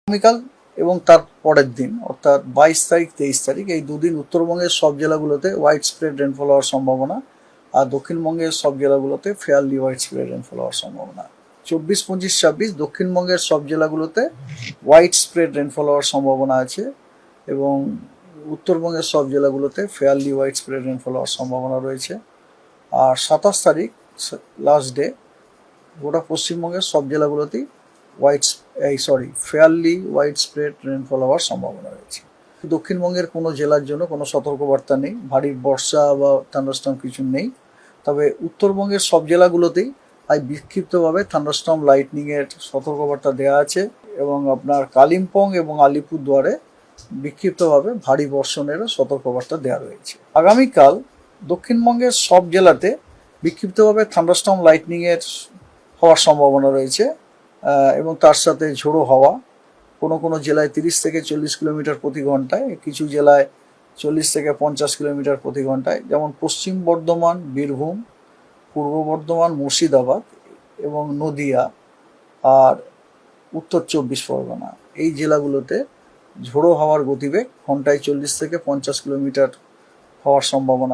আগামীকাল এবং তার পরের দিন অর্থাৎ 22 তারিখ 23 তারিখ এই দুদিন উত্তরবঙ্গের সব জেলাগুলোতে হোয়াইট স্প্রেড রেনফল হওয়ার সম্ভাবনা, আর দক্ষিণবঙ্গের সব জেলাগুলোতে ফেয়ারলি হোয়াইট স্প্রেড রেনফল হওয়ার সম্ভাবনা। 24, 25, 26 দক্ষিণবঙ্গের সব জেলাগুলোতে হোয়াইট স্প্রেড রেনফল হওয়ার সম্ভাবনা আছে এবং উত্তরবঙ্গের সব জেলাগুলোতে ফেয়ারলি হোয়াইট স্প্রেড রেনফল হওয়ার সম্ভাবনা রয়েছে। আর 27 তারিখ লাস্ট ডে গোটা পশ্চিমবঙ্গের সব জেলাগুলোতেই ফেয়ারলি হোয়াইট স্প্রেড রেনফল হওয়ার সম্ভাবনা রয়েছে। দক্ষিণবঙ্গের কোনো জেলার জন্য কোনো সতর্কবার্তা নেই, ভারী বর্ষা বা থান্ডারস্টর্ম কিছু নেই। তবে উত্তরবঙ্গের সব জেলাগুলোতেই আজ বিক্ষিপ্তভাবে থান্ডারস্টর্ম লাইটনিংয়ের সতর্কবার্তা দেওয়া আছে এবং আপনার কালিম্পং এবং আলিপুরদুয়ারে বিক্ষিপ্তভাবে ভারী বর্ষণেরও সতর্কবার্তা দেওয়া রয়েছে। আগামীকাল দক্ষিণবঙ্গের সব জেলাতে বিক্ষিপ্তভাবে থান্ডারস্টর্ম লাইটনিংয়ের হওয়ার সম্ভাবনা রয়েছে এবং তার সাথে ঝোড়ো হাওয়া। কোনো কোনো জেলায় 30 থেকে 40 কিলোমিটার প্রতি ঘন্টায়, কিছু জেলায় 40 থেকে 50 কিলোমিটার প্রতি ঘন্টায়, যেমন পশ্চিম বর্ধমান, বীরভূম, পূর্ব বর্ধমান, মুর্শিদাবাদ এবং নদিয়া আর উত্তর 24 পরগনা এই জেলাগুলোতে ঝোড়ো হাওয়ার গতিবেগ ঘন্টায় 40 থেকে 50 কিলোমিটার হওয়ার সম্ভাবনা।